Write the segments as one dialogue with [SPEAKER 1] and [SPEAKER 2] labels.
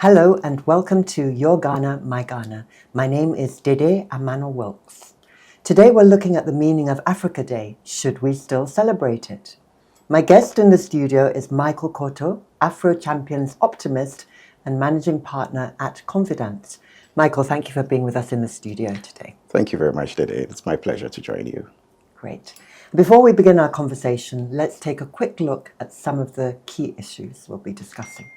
[SPEAKER 1] Hello and welcome to Your Ghana, My Ghana. My name is Dede Amano Wilkes. Today we're looking at the meaning of Africa Day. Should we still celebrate it? My guest in the studio is Michael Koto, Afro Champions optimist and managing partner at Confidence. Michael, thank you for being with us in the studio today.
[SPEAKER 2] Thank you very much, Dede. It's my pleasure to join you.
[SPEAKER 1] Great. Before we begin our conversation, let's take a quick look at some of the key issues we'll be discussing.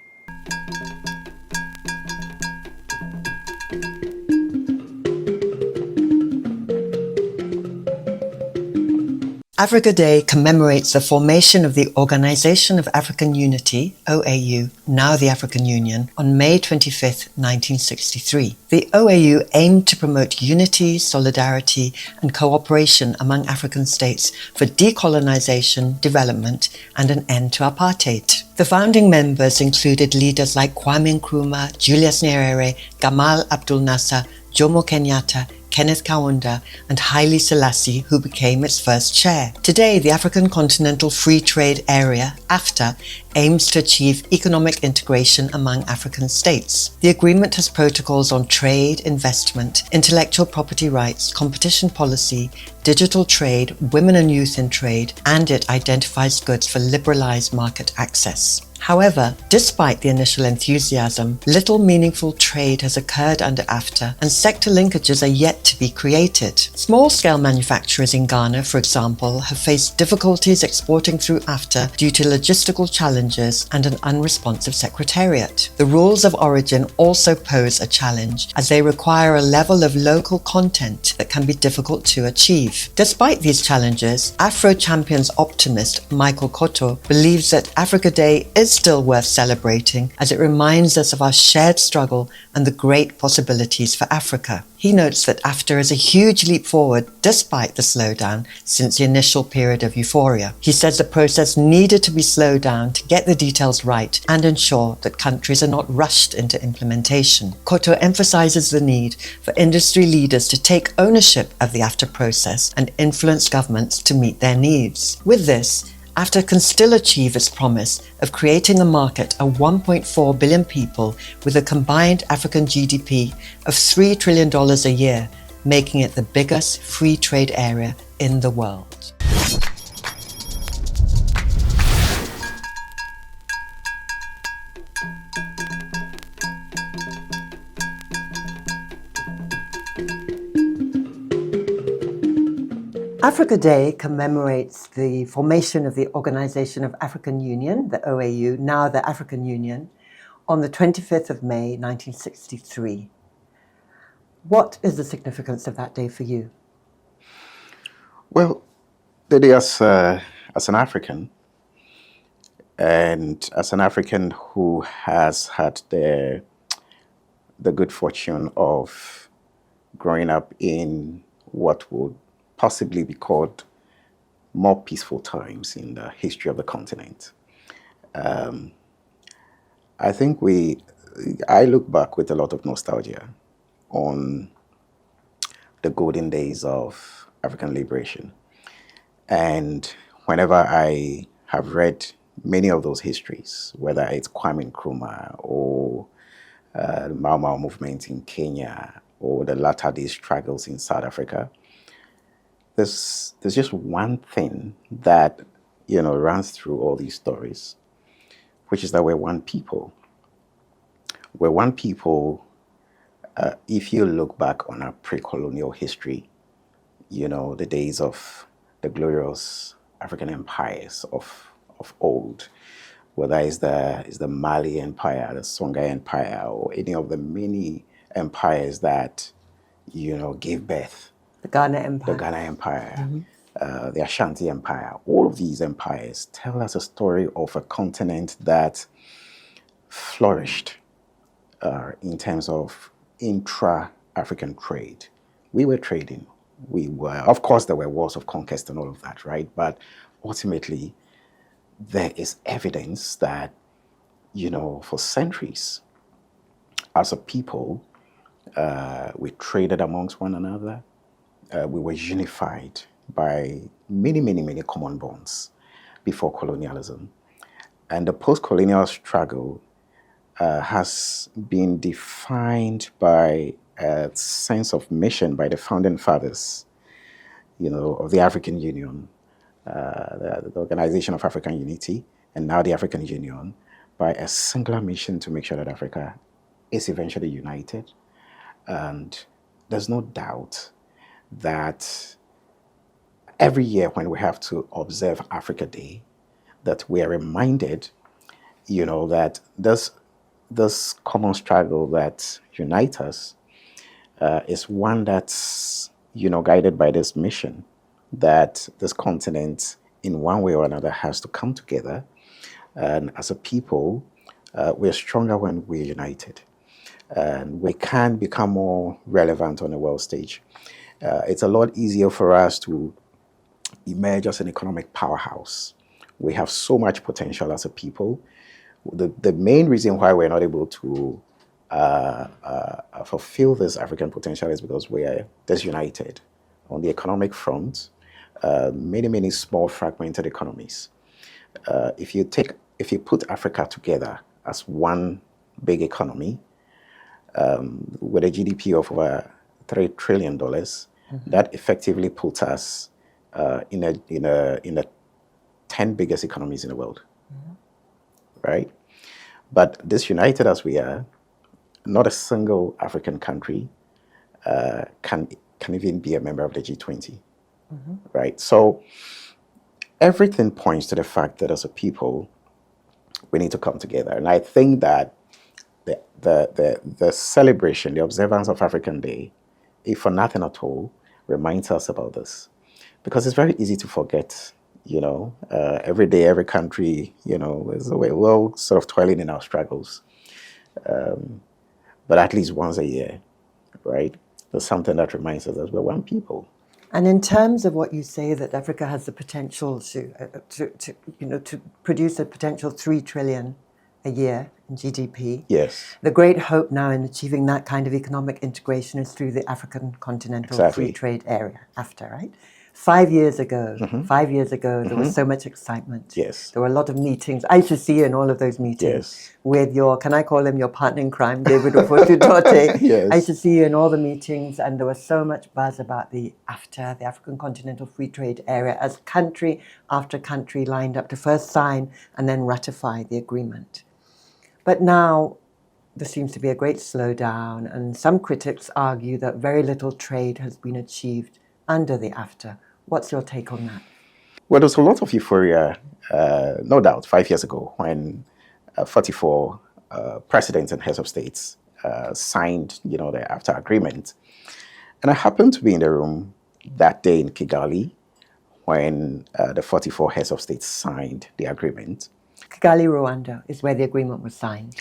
[SPEAKER 1] Africa Day commemorates the formation of the Organization of African Unity, OAU, now the African Union, on May 25, 1963. The OAU aimed to promote unity, solidarity, and cooperation among African states for decolonization, development, and an end to apartheid. The founding members included leaders like Kwame Nkrumah, Julius Nyerere, Gamal Abdel Nasser, Jomo Kenyatta, Kenneth Kaunda, and Haile Selassie, who became its first chair. Today, the African Continental Free Trade Area, AfTA, aims to achieve economic integration among African states. The agreement has protocols on trade, investment, intellectual property rights, competition policy, digital trade, women and youth in trade, and it identifies goods for liberalized market access. However, despite the initial enthusiasm, little meaningful trade has occurred under AfTA, and sector linkages are yet to be created. Small-scale manufacturers in Ghana, for example, have faced difficulties exporting through AfTA due to logistical challenges and an unresponsive secretariat. The rules of origin also pose a challenge, as they require a level of local content that can be difficult to achieve. Despite these challenges, Afro Champions optimist Michael Koto believes that Africa Day is still worth celebrating, as it reminds us of our shared struggle and the great possibilities for Africa. He notes that AfTA is a huge leap forward despite the slowdown since the initial period of euphoria. He says the process needed to be slowed down to get the details right and ensure that countries are not rushed into implementation. Koto emphasizes the need for industry leaders to take ownership of the AfTA process and influence governments to meet their needs. With this, AfTA can still achieve its promise of creating a market of 1.4 billion people with a combined African GDP of $3 trillion a year, making it the biggest free trade area in the world. Africa Day commemorates the formation of the Organization of African Union, the OAU, now the African Union, on the 25th of May, 1963. What is the significance of that day for you?
[SPEAKER 2] Well, Dede, as an African, and as an African who has had the good fortune of growing up in what would possibly be called more peaceful times in the history of the continent. I think I look back with a lot of nostalgia on the golden days of African liberation. And whenever I have read many of those histories, whether it's Kwame Nkrumah or the Mau Mau movement in Kenya or the latter day struggles in South Africa, there's just one thing that runs through all these stories, which is that we're one people. We're one people. If you look back on our pre-colonial history, the days of the glorious African empires of old, whether it's the Mali Empire, the Songhai Empire, or any of the many empires that gave birth.
[SPEAKER 1] The Ghana Empire.
[SPEAKER 2] The Ghana Empire, the Ashanti Empire. All of these empires tell us a story of a continent that flourished in terms of intra-African trade. We were trading. Of course, there were wars of conquest and all of that, right? But ultimately, there is evidence that, for centuries, as a people, we traded amongst one another. We were unified by many, many, many common bonds before colonialism. And the post-colonial struggle has been defined by a sense of mission by the founding fathers, of the African Union, the Organization of African Unity, and now the African Union, by a singular mission to make sure that Africa is eventually united. And there's no doubt that every year when we have to observe Africa Day, that we are reminded, that this common struggle that unites us is one that's, guided by this mission, that this continent, in one way or another, has to come together. And as a people, we're stronger when we're united. And we can become more relevant on the world stage. It's a lot easier for us to emerge as an economic powerhouse. We have so much potential as a people. The main reason why we're not able to fulfill this African potential is because we are disunited on the economic front. Many small fragmented economies. If you put Africa together as one big economy, with a GDP of over $3 trillion, that effectively puts us in the 10 biggest economies in the world, right? But disunited as we are, not a single African country can even be a member of the G20, right? So everything points to the fact that as a people, we need to come together. And I think that the celebration, the observance of African Day, if for nothing at all, reminds us about this. Because it's very easy to forget, every day, every country, we're all sort of toiling in our struggles. But at least once a year, right? There's something that reminds us that we're one people.
[SPEAKER 1] And in terms of what you say, that Africa has the potential to produce a potential 3 trillion a year in GDP.
[SPEAKER 2] Yes.
[SPEAKER 1] The great hope now in achieving that kind of economic integration is through the African Continental Free Trade Area, AfTA, right? 5 years ago, there was so much excitement.
[SPEAKER 2] Yes.
[SPEAKER 1] There were a lot of meetings. I used to see you in all of those meetings with your, can I call him your partner in crime, David Ofosu-Dorte.
[SPEAKER 2] Yes.
[SPEAKER 1] I used to see you in all the meetings, and there was so much buzz about the AfTA, the African Continental Free Trade Area, as country after country lined up to first sign and then ratify the agreement. But now there seems to be a great slowdown, and some critics argue that very little trade has been achieved under the AfTA. What's your take on that?
[SPEAKER 2] Well, there was a lot of euphoria, no doubt, 5 years ago when 44 presidents and heads of states signed, the AfTA agreement. And I happened to be in the room that day in Kigali when the 44 heads of states signed the agreement.
[SPEAKER 1] Kigali, Rwanda is where the agreement was signed.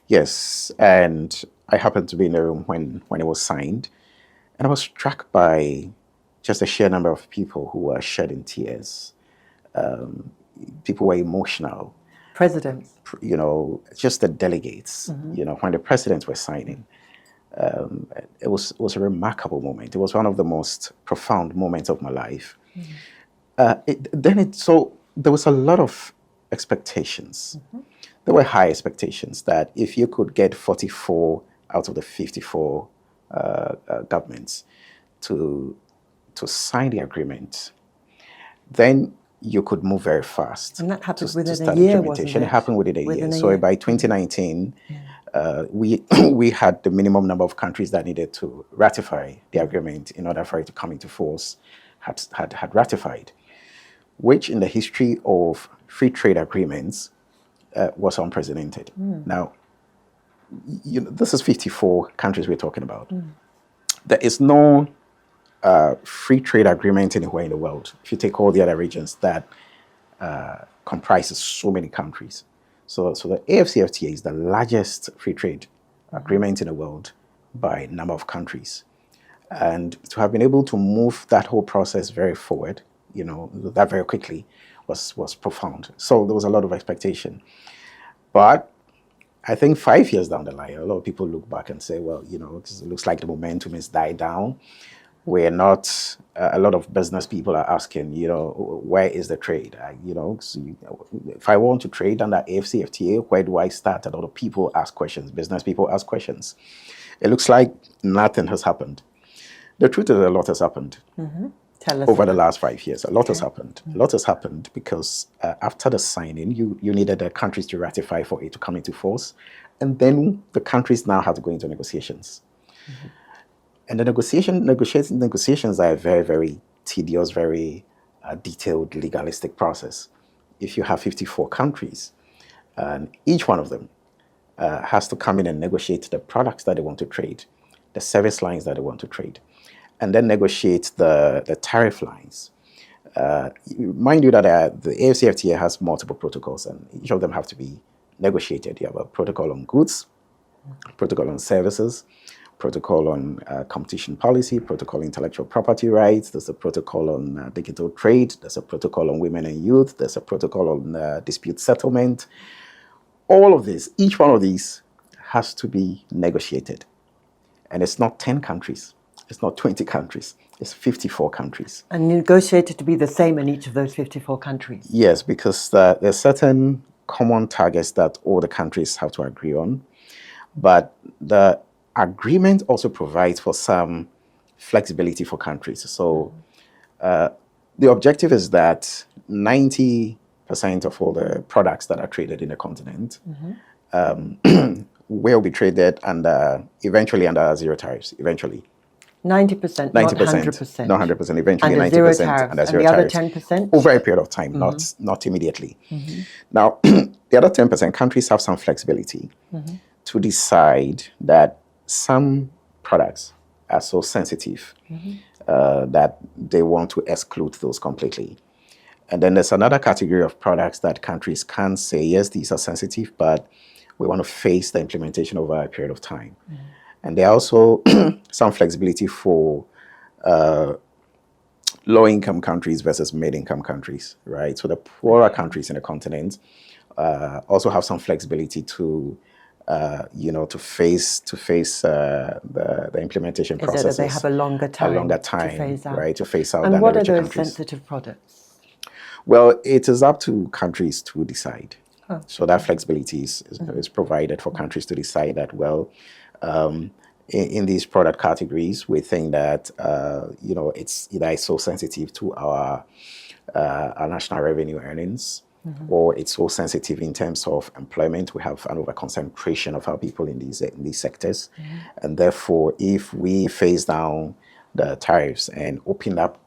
[SPEAKER 2] Yes, and I happened to be in the room when it was signed. And I was struck by just the sheer number of people who were shedding tears. People were emotional.
[SPEAKER 1] Presidents.
[SPEAKER 2] Just the delegates, when the presidents were signing. It was a remarkable moment. It was one of the most profound moments of my life. So there was a lot of expectations. There were high expectations that if you could get 44 out of the 54 governments to sign the agreement, then you could move very fast.
[SPEAKER 1] And that happened within a year, wasn't it?
[SPEAKER 2] It happened within a year. So by 2019, we had the minimum number of countries that needed to ratify the agreement in order for it to come into force had ratified, which in the history of free trade agreements was unprecedented. Now, this is 54 countries we're talking about. There is no free trade agreement anywhere in the world, if you take all the other regions, that comprises so many countries. So the AfCFTA is the largest free trade agreement in the world by number of countries. And to have been able to move that whole process very forward, that very quickly was profound. So there was a lot of expectation. But I think 5 years down the line, a lot of people look back and say, well, it looks like the momentum has died down. We're not, a lot of business people are asking, where is the trade? If I want to trade under AFCFTA, where do I start? A lot of people ask questions, business people ask questions. It looks like nothing has happened. The truth is, a lot has happened.
[SPEAKER 1] Tell us
[SPEAKER 2] over the last 5 years. A lot has happened. A lot has happened because after the signing, you needed the countries to ratify for it to come into force. And then the countries now have to go into negotiations. And the negotiations are a very, very tedious, very detailed, legalistic process. If you have 54 countries, and each one of them has to come in and negotiate the products that they want to trade, the service lines that they want to trade, and then negotiate the tariff lines. Mind you that the AFCFTA has multiple protocols, and each of them have to be negotiated. You have a protocol on goods, protocol on services, protocol on competition policy, protocol on intellectual property rights, there's a protocol on digital trade, there's a protocol on women and youth, there's a protocol on dispute settlement. All of this, each one of these has to be negotiated. And it's not 10 countries, it's not 20 countries, it's 54 countries.
[SPEAKER 1] And negotiated to be the same in each of those 54 countries?
[SPEAKER 2] Yes, because there's certain common targets that all the countries have to agree on. But the agreement also provides for some flexibility for countries. So the objective is that 90% of all the products that are traded in the continent will be traded eventually under zero tariffs, eventually.
[SPEAKER 1] 90%, 90%, not 100%.
[SPEAKER 2] Not 100%, eventually
[SPEAKER 1] under
[SPEAKER 2] 90%
[SPEAKER 1] zero tariffs.
[SPEAKER 2] under zero
[SPEAKER 1] and the
[SPEAKER 2] tariffs.
[SPEAKER 1] other 10%?
[SPEAKER 2] Over a period of time, not immediately. Now, the other 10%, countries have some flexibility to decide that some products are so sensitive that they want to exclude those completely. And then there's another category of products that countries can say, yes, these are sensitive, but we want to face the implementation over a period of time. And there are also some flexibility for low-income countries versus mid-income countries, right? So the poorer countries in the continent also have some flexibility to face the implementation processes.
[SPEAKER 1] Is it that they have a longer time
[SPEAKER 2] to
[SPEAKER 1] phase out?
[SPEAKER 2] right? To phase out.
[SPEAKER 1] And what are those
[SPEAKER 2] countries.
[SPEAKER 1] sensitive products?
[SPEAKER 2] Well, it is up to countries to decide. So that flexibility is provided for countries to decide that, well, in these product categories, we think that it's either so sensitive to our national revenue earnings, or it's so sensitive in terms of employment. We have an over-concentration of our people in these sectors, and therefore, if we phase down the tariffs and open up,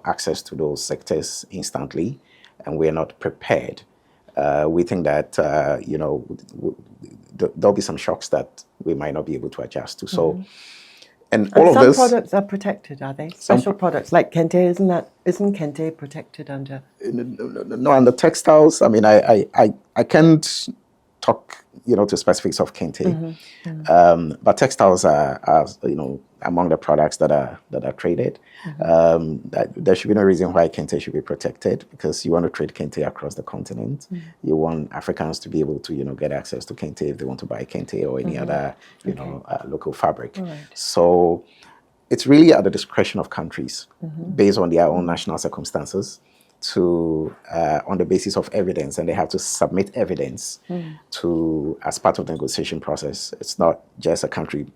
[SPEAKER 2] access to those sectors instantly, and we're not prepared, we think that there'll be some shocks that we might not be able to adjust to. So, and all of this.
[SPEAKER 1] Some products are protected, are they? Special products like Kente, isn't Kente protected under?
[SPEAKER 2] No, under textiles. I mean, I can't talk, to specifics of Kente, but textiles are among the products that are traded. There should be no reason why Kente should be protected, because you want to trade Kente across the continent. You want Africans to be able to get access to Kente if they want to buy Kente or any other local fabric. Right. So it's really at the discretion of countries based on their own national circumstances to on the basis of evidence, and they have to submit evidence as part of the negotiation process. It's not just a country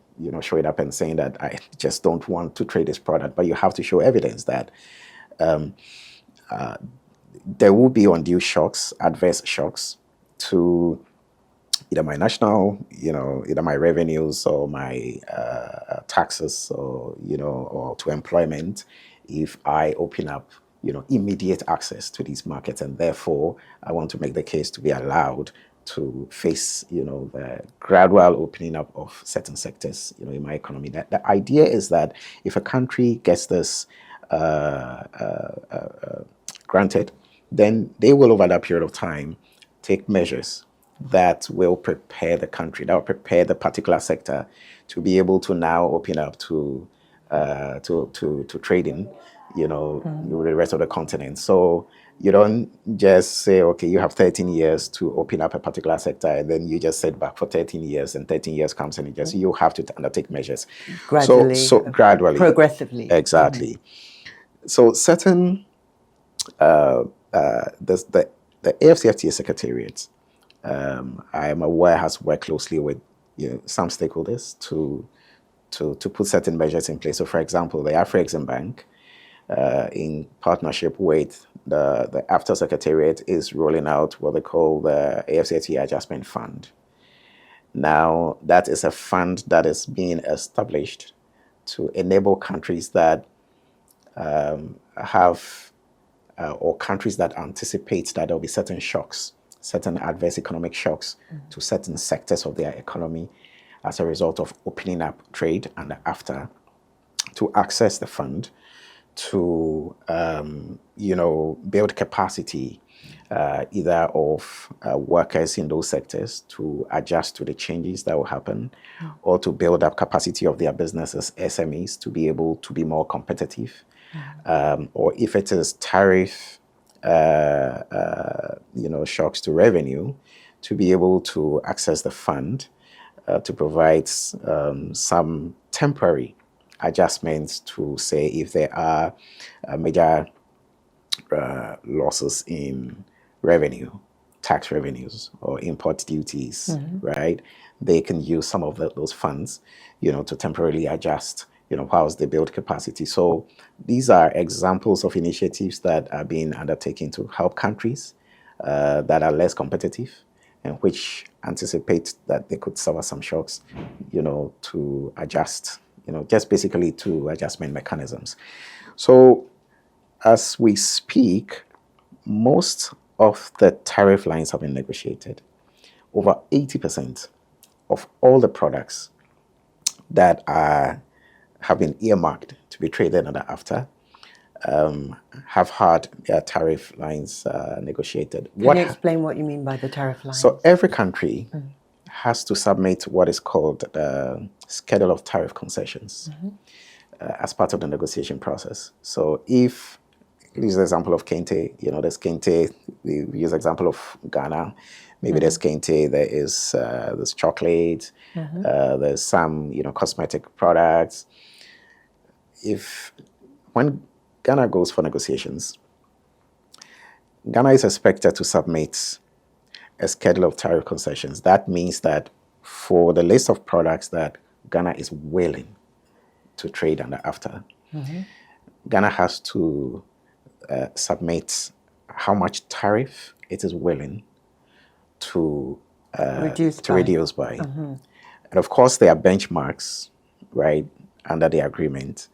[SPEAKER 2] showing up and saying that I just don't want to trade this product, but you have to show evidence that there will be undue shocks, adverse shocks to either my national, either my revenues or my taxes, or or to employment if I open up immediate access to these markets. And therefore, I want to make the case to be allowed to face, the gradual opening up of certain sectors, in my economy. The idea is that if a country gets this granted, then they will, over that period of time, take measures that will prepare the country, that will prepare the particular sector to be able to now open up to trading, with the rest of the continent. So You don't just say, okay, you have 13 years to open up a particular sector, and then you just sit back for 13 years, and 13 years comes and you have to undertake measures.
[SPEAKER 1] Gradually,
[SPEAKER 2] So gradually.
[SPEAKER 1] progressively.
[SPEAKER 2] Exactly. So certain, the AFCFTA Secretariat, I am aware, has worked closely with some stakeholders to put certain measures in place. So, for example, the Afro-Exim Bank, in partnership with the AFTA Secretariat, is rolling out what they call the AFCFTA Adjustment Fund. Now, that is a fund that is being established to enable countries that have or countries that anticipate that there will be certain shocks, certain adverse economic shocks to certain sectors of their economy as a result of opening up trade and after, to access the fund to build capacity either of workers in those sectors to adjust to the changes that will happen, or to build up capacity of their businesses, SMEs, to be able to be more competitive. Or if it is tariff, shocks to revenue, to be able to access the fund to provide some temporary adjustments to, say, if there are major losses in revenue, tax revenues or import duties, right? They can use some of those funds, to temporarily adjust, whilst they build capacity. So these are examples of initiatives that are being undertaken to help countries that are less competitive and which anticipate that they could suffer some shocks, to adjust, just basically to adjustment mechanisms. So as we speak, most of the tariff lines have been negotiated. Over 80% of all the products that have been earmarked to be traded under AFTA have had their tariff lines negotiated.
[SPEAKER 1] Can you explain what you mean by the tariff lines?
[SPEAKER 2] So every country has to submit what is called the Schedule of Tariff Concessions as part of the negotiation process. So if use the example of Kente, there's Kente, we use the example of Ghana, maybe there's Kente, there's chocolate, there's some, cosmetic products. When Ghana goes for negotiations, Ghana is expected to submit a schedule of tariff concessions. That means that for the list of products that Ghana is willing to trade under AFTA, Ghana has to submit how much tariff it is willing to reduce by. And of course, there are benchmarks, right, under the agreement.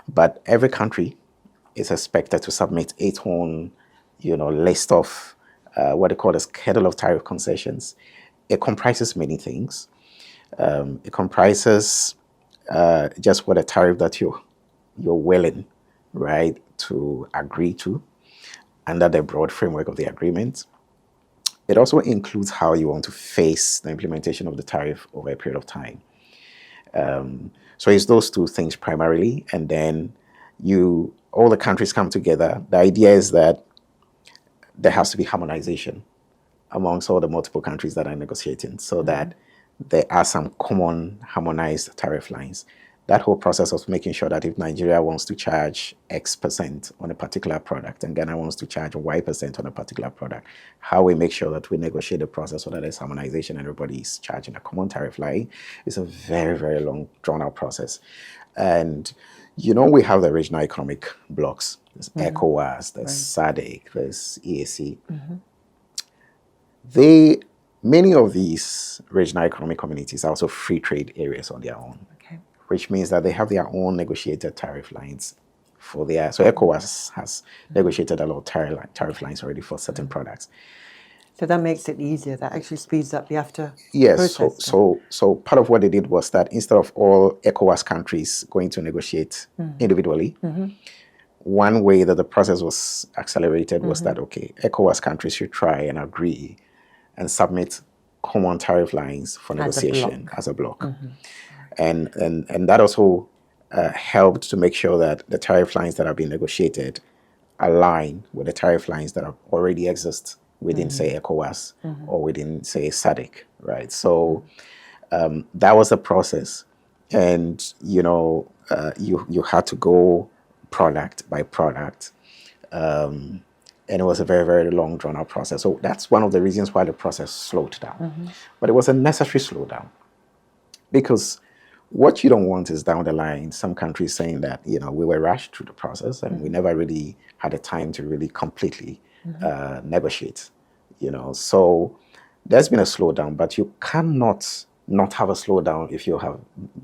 [SPEAKER 2] But every country is expected to submit its own, list of what they call the Schedule of Tariff Concessions. It comprises many things. It comprises just what a tariff that you're willing, right, to agree to under the broad framework of the agreement. It also includes how you want to face the implementation of the tariff over a period of time. So it's those two things primarily, and then all the countries come together. The idea is that there has to be harmonization amongst all the multiple countries that are negotiating, so that there are some common harmonized tariff lines. That whole process of making sure that if Nigeria wants to charge X% on a particular product and Ghana wants to charge Y% on a particular product, how we make sure that we negotiate the process so that there's harmonization and everybody is charging a common tariff line is a very, very long, drawn-out process. And, we have the regional economic blocks. There's ECOWAS, there's SADC, there's EAC. Many of these regional economic communities are also free trade areas on their own. Which means that they have their own negotiated tariff lines for their. So ECOWAS has negotiated a lot of tariff lines already for certain products.
[SPEAKER 1] So that makes it easier. That actually speeds up the AFTA
[SPEAKER 2] process. So part of what they did was that instead of all ECOWAS countries going to negotiate individually, one way that the process was accelerated was that, okay, ECOWAS countries should try and agree and submit common tariff lines for negotiation as a block. And that also helped to make sure that the tariff lines that are being negotiated align with the tariff lines that already exist within, say, ECOWAS or within, say, SADC, right? So that was a process, and you had to go product by product, and it was a very, very long, drawn-out process. So that's one of the reasons why the process slowed down. But it was a necessary slowdown, because what you don't want is down the line some countries saying that we were rushed through the process and we never really had the time to really completely negotiate. So there's been a slowdown, but you cannot not have a slowdown if you have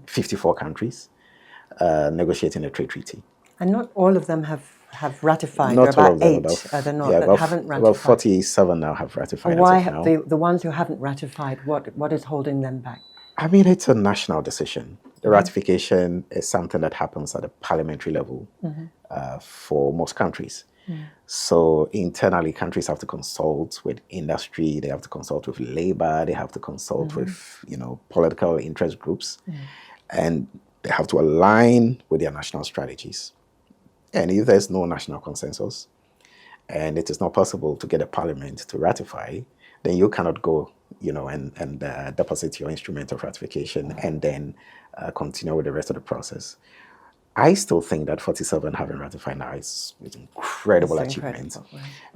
[SPEAKER 2] 54 countries negotiating a trade treaty.
[SPEAKER 1] And not all of them have ratified.
[SPEAKER 2] Not
[SPEAKER 1] there are
[SPEAKER 2] all of them.
[SPEAKER 1] about 8, are there not, that haven't ratified?
[SPEAKER 2] About 47 now have ratified.
[SPEAKER 1] Why
[SPEAKER 2] as of
[SPEAKER 1] have
[SPEAKER 2] now.
[SPEAKER 1] the ones who haven't ratified, what is holding them back?
[SPEAKER 2] I mean, it's a national decision. The ratification is something that happens at a parliamentary level for most countries. So internally, countries have to consult with industry, they have to consult with labor, they have to consult with political interest groups, and they have to align with their national strategies. And if there's no national consensus, and it is not possible to get a parliament to ratify, then you cannot go, and deposit your instrument of ratification and then continue with the rest of the process. I still think that 47 having ratified now is an incredible achievement.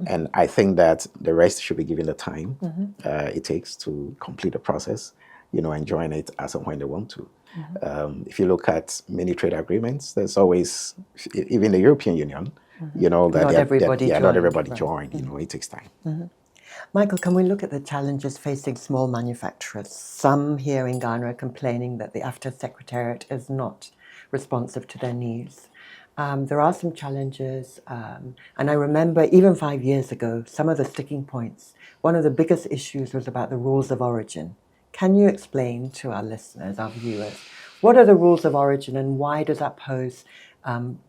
[SPEAKER 2] And I think that the rest should be given the time it takes to complete the process, and join it as and when they want to. If you look at many trade agreements, there's always, even the European Union, that
[SPEAKER 1] not everybody
[SPEAKER 2] joined. It takes time.
[SPEAKER 1] Michael, can we look at the challenges facing small manufacturers? Some here in Ghana are complaining that the AFTA Secretariat is not responsive to their needs. There are some challenges, and I remember even 5 years ago, some of the sticking points. One of the biggest issues was about the rules of origin. Can you explain to our listeners, our viewers, what are the rules of origin and why does that pose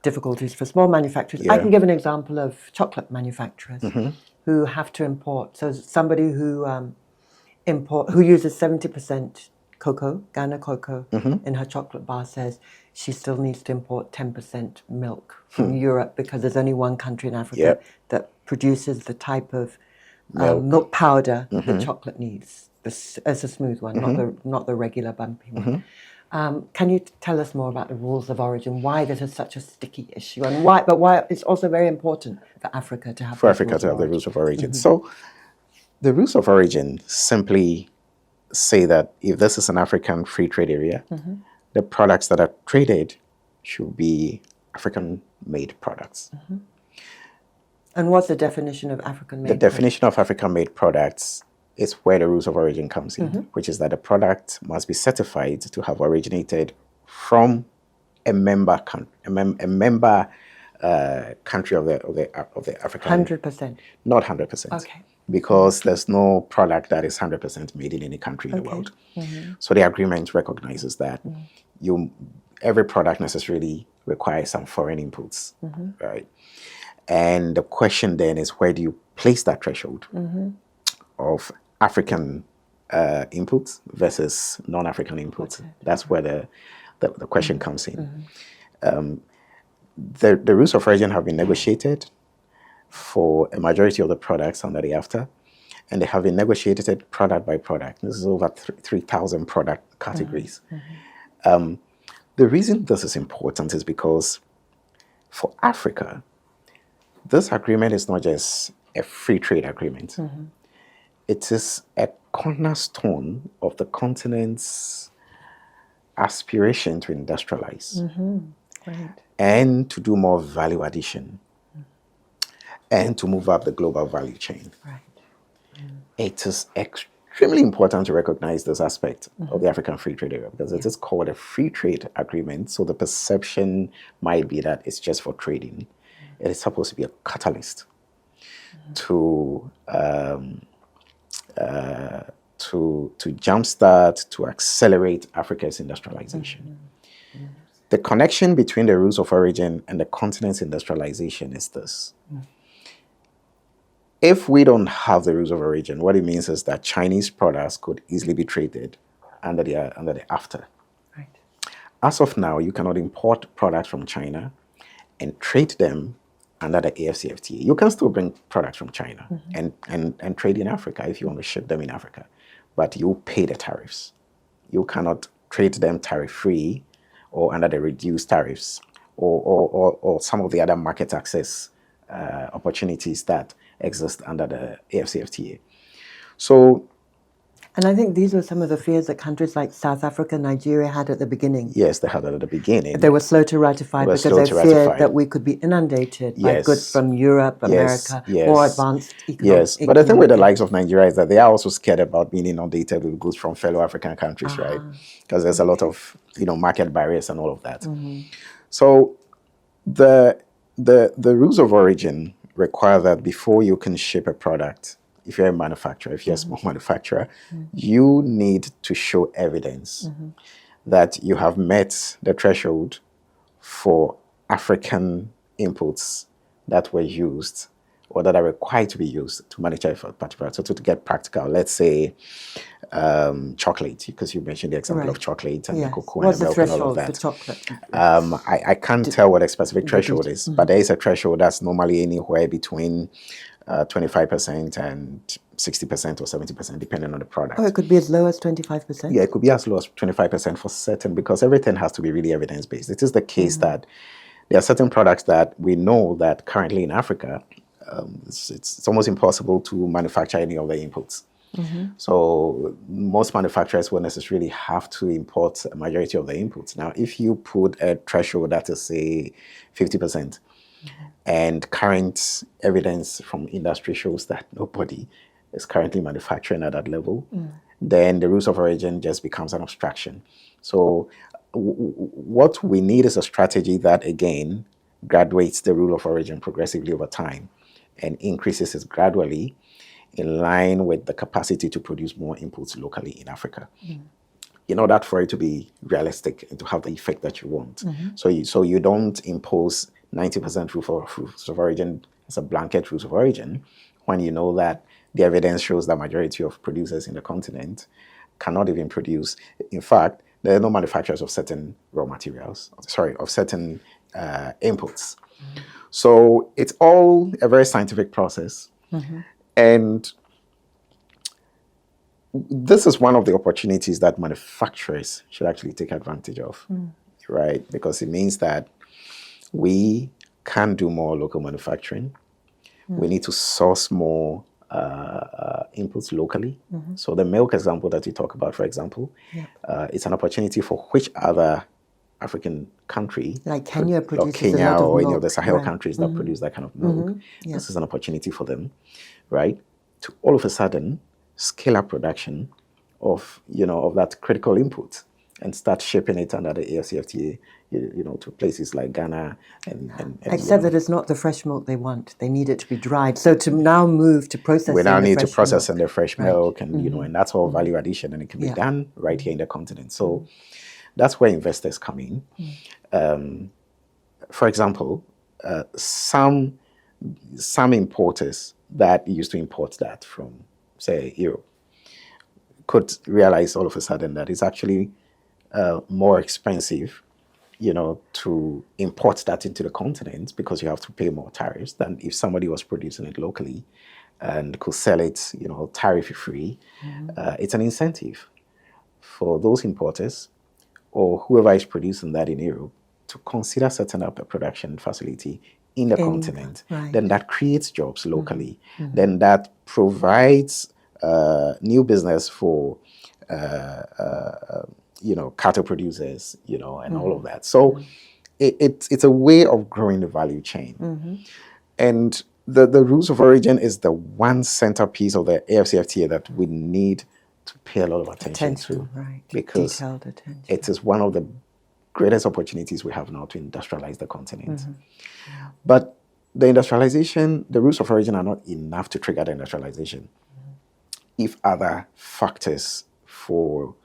[SPEAKER 1] difficulties for small manufacturers? Yeah. I can give an example of chocolate manufacturers who have to import. So somebody who uses 70% cocoa, Ghana cocoa, in her chocolate bar says she still needs to import 10% milk from Europe because there's only one country in Africa that produces the type of milk powder that chocolate needs. As a smooth one, not the regular bumpy one. Can you tell us more about the rules of origin? Why this is such a sticky issue, and why it's also very important for Africa to have
[SPEAKER 2] the rules of origin. So, the rules of origin simply say that if this is an African free trade area, the products that are traded should be African-made products.
[SPEAKER 1] And what's the definition of African-made?
[SPEAKER 2] The definition of African-made products is where the rules of origin comes in, which is that the product must be certified to have originated from a member country of the African.
[SPEAKER 1] 100%.
[SPEAKER 2] Not 100%.
[SPEAKER 1] Okay.
[SPEAKER 2] Because there's no product that is 100% made in any country in the world. So the agreement recognizes that every product necessarily requires some foreign inputs, right? And the question then is, where do you place that threshold of African inputs versus non-African inputs? That's where the question comes in. The rules of origin have been negotiated for a majority of the products under the AFTA, and they have been negotiated product by product. This is over 3,000 product categories. The reason this is important is because for Africa, this agreement is not just a free trade agreement. It is a cornerstone of the continent's aspiration to industrialize and to do more value addition and to move up the global value chain. It is extremely important to recognize this aspect of the African Free Trade Area because it is called a free trade agreement, so the perception might be that it's just for trading. It is supposed to be a catalyst to jumpstart, to accelerate Africa's industrialization. The connection between the rules of origin and the continent's industrialization is this. If we don't have the rules of origin, what it means is that Chinese products could easily be traded under the AFTA. As of now, you cannot import products from China and trade them under the AFCFTA. You can still bring products from China and trade in Africa if you want to ship them in Africa, but you pay the tariffs. You cannot trade them tariff-free or under the reduced tariffs or some of the other market access opportunities that exist under the AFCFTA. So,
[SPEAKER 1] and I think these were some of the fears that countries like South Africa, Nigeria had at the beginning.
[SPEAKER 2] yes, they had it at the beginning.
[SPEAKER 1] They were slow to ratify because they feared that we could be inundated by goods from Europe, America, more advanced economies.
[SPEAKER 2] Yes, but the thing with the likes of Nigeria is that they are also scared about being inundated with goods from fellow African countries, right? Because there's a lot of market barriers and all of that. So the rules of origin require that before you can ship a product, if you're a manufacturer, if you're a small manufacturer, you need to show evidence that you have met the threshold for African inputs that were used or that are required to be used to manufacture a particular. So to get practical, let's say chocolate, because you mentioned the example of chocolate and the cocoa and the milk and all of that.
[SPEAKER 1] For chocolate?
[SPEAKER 2] I can't tell what a specific threshold is, but there is a threshold that's normally anywhere between 25% and 60% or 70%, depending on the product.
[SPEAKER 1] Oh, it could be as low as 25%?
[SPEAKER 2] Yeah, it could be as low as 25% for certain, because everything has to be really evidence-based. It is the case that there are certain products that we know that currently in Africa, it's almost impossible to manufacture any of the inputs. So most manufacturers will necessarily have to import a majority of the inputs. Now, if you put a threshold that is, say, 50%, and current evidence from industry shows that nobody is currently manufacturing at that level, then the rules of origin just becomes an abstraction. So what we need is a strategy that, again, graduates the rule of origin progressively over time and increases it gradually in line with the capacity to produce more inputs locally in Africa. In order for it to be realistic and to have the effect that you want. So you don't impose 90% rules of origin as a blanket rules of origin when you know that the evidence shows that majority of producers in the continent cannot even produce. In fact, there are no manufacturers of certain raw materials, of certain inputs. So it's all a very scientific process. And this is one of the opportunities that manufacturers should actually take advantage of, right? Because it means that we can do more local manufacturing. We need to source more inputs locally. So the milk example that you talk about, for example, it's an opportunity for which other African country,
[SPEAKER 1] like Kenya,
[SPEAKER 2] or Kenya, or any of the Sahel countries that produce that kind of milk. This is an opportunity for them, right, to all of a sudden scale up production of that critical input and start shipping it under the AFCFTA, to places like Ghana and
[SPEAKER 1] except that it's not the fresh milk they want. They need it to be dried. So to now move to processing,
[SPEAKER 2] we now need to process
[SPEAKER 1] milk.
[SPEAKER 2] The fresh milk, and and that's all value addition, and it can be done right here in the continent. So that's where investors come in. For example, some importers that used to import that from, say, Europe could realize all of a sudden that it's actually more expensive, to import that into the continent, because you have to pay more tariffs than if somebody was producing it locally and could sell it, tariff-free. It's an incentive for those importers or whoever is producing that in Europe to consider setting up a production facility in the continent. Then that creates jobs locally. Then that provides new business for cattle producers, and all of that. So it's a way of growing the value chain. And the rules of origin is the one centerpiece of the AFCFTA that we need to pay a lot of attention to. Because it is one of the greatest opportunities we have now to industrialize the continent. But the industrialization, the rules of origin are not enough to trigger the industrialization if other factors for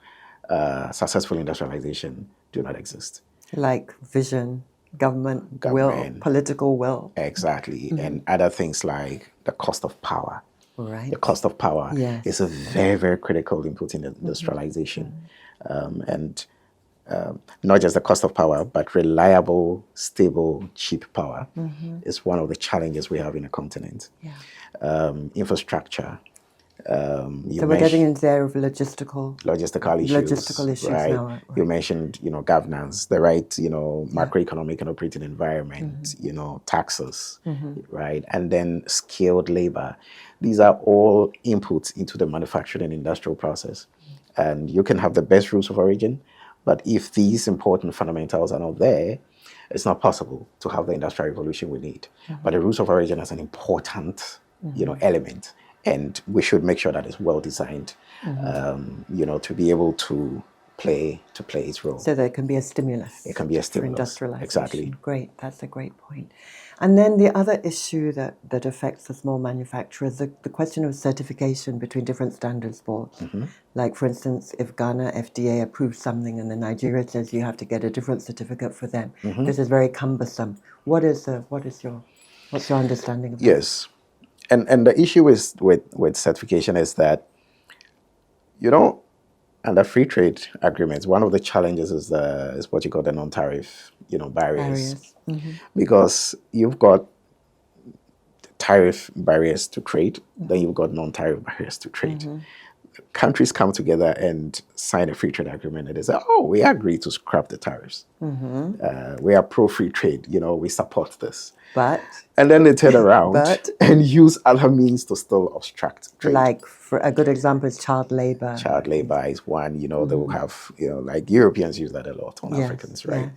[SPEAKER 2] successful industrialization do not exist.
[SPEAKER 1] Like vision, government will, political will.
[SPEAKER 2] Exactly. And other things like the cost of power.
[SPEAKER 1] The
[SPEAKER 2] cost of power is a very, very critical input in industrialization. And not just the cost of power, but reliable, stable, cheap power is one of the challenges we have in the continent.
[SPEAKER 1] Yeah.
[SPEAKER 2] Infrastructure.
[SPEAKER 1] So we're getting into the area of logistical issues
[SPEAKER 2] right?
[SPEAKER 1] now. Right.
[SPEAKER 2] You mentioned, governance, the right, macroeconomic and operating environment, taxes, right? And then skilled labor. These are all inputs into the manufacturing and industrial process. And you can have the best rules of origin, but if these important fundamentals are not there, it's not possible to have the industrial revolution we need. But the rules of origin is an important, element. And we should make sure that it's well designed, to be able to play its role.
[SPEAKER 1] So there can be a stimulus.
[SPEAKER 2] It can be a stimulus.
[SPEAKER 1] For industrialization.
[SPEAKER 2] Exactly.
[SPEAKER 1] Great. That's a great point. And then the other issue that affects the small manufacturers, the question of certification between different standards boards. Like, for instance, if Ghana FDA approves something and then Nigeria says you have to get a different certificate for them, this is very cumbersome. What's your understanding of that?
[SPEAKER 2] Yes. And the issue is with certification is that, under free trade agreements, one of the challenges is what you call the non-tariff, barriers. Because you've got tariff barriers to trade, then you've got non-tariff barriers to trade. Countries come together and sign a free trade agreement and they say, oh, we agree to scrap the tariffs. We are pro-free trade, we support this. And then they turn around and use other means to still obstruct trade.
[SPEAKER 1] Like, for a good example is child labor.
[SPEAKER 2] Child labor is one, they will have, like Europeans use that a lot on Africans, right?
[SPEAKER 1] Right.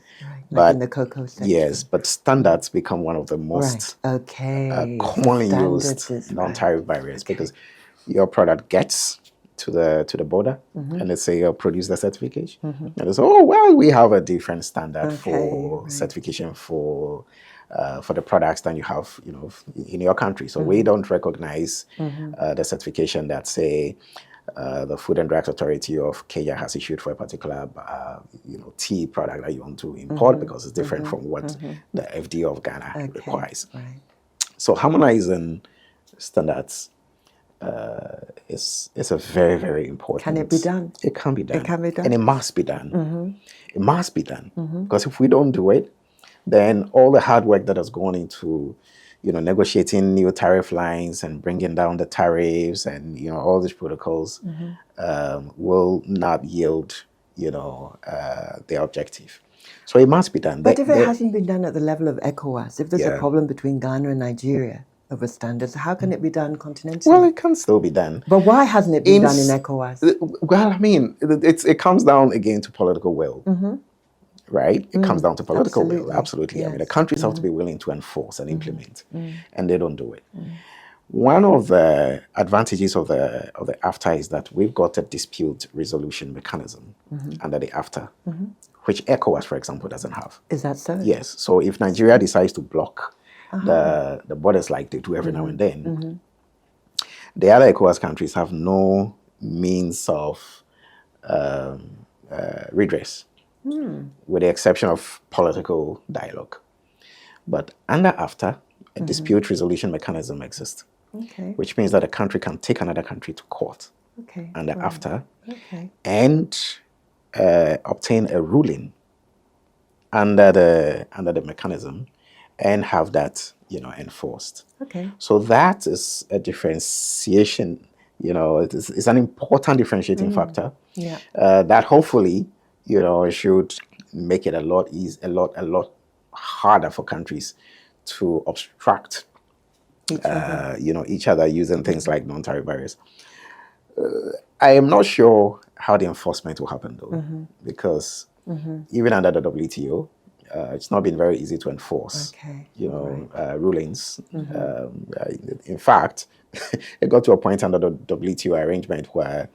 [SPEAKER 2] But
[SPEAKER 1] like in the cocoa sector.
[SPEAKER 2] Yes, but standards become one of the most commonly used non-tariff barriers because your product gets to the border and they say, produce the certification. And they say, oh, well, we have a different standard for certification for the products than you have, in your country. So we don't recognize the certification that, say, the Food and Drugs Authority of Kenya has issued for a particular, tea product that you want to import because it's different from what the FDA of Ghana requires.
[SPEAKER 1] Right.
[SPEAKER 2] So harmonizing standards is a very, very important.
[SPEAKER 1] Can it be done?
[SPEAKER 2] It can be done.
[SPEAKER 1] It can be done.
[SPEAKER 2] And it must be done. It must be done. Because if we don't do it, then all the hard work that has gone into, negotiating new tariff lines and bringing down the tariffs and, all these protocols will not yield, the objective. So it must be done.
[SPEAKER 1] But if it hasn't been done at the level of ECOWAS, if there's a problem between Ghana and Nigeria over standards, how can it be done continentally?
[SPEAKER 2] Well, it can still be done.
[SPEAKER 1] But why hasn't it been done in ECOWAS?
[SPEAKER 2] Well, I mean, it comes down again to political will. Right? It comes down to political will. Absolutely. Yes. I mean, the countries have to be willing to enforce and implement, and they don't do it. One of the advantages of the AFTA is that we've got a dispute resolution mechanism under the AFTA, which ECOWAS, for example, doesn't have.
[SPEAKER 1] Is that so?
[SPEAKER 2] Yes. So if Nigeria decides to block the borders like they do every now and then, the other ECOWAS countries have no means of redress. With the exception of political dialogue. But under AFTA, a dispute resolution mechanism exists, which means that a country can take another country to court under AFTA and obtain a ruling under the mechanism and have that enforced. So that is a differentiation. It's an important differentiating factor that hopefully should make it a lot harder for countries to obstruct each other using things like non-tariff barriers. I am not sure how the enforcement will happen though, because even under the WTO, it's not been very easy to enforce rulings. In fact, it got to a point under the WTO arrangement where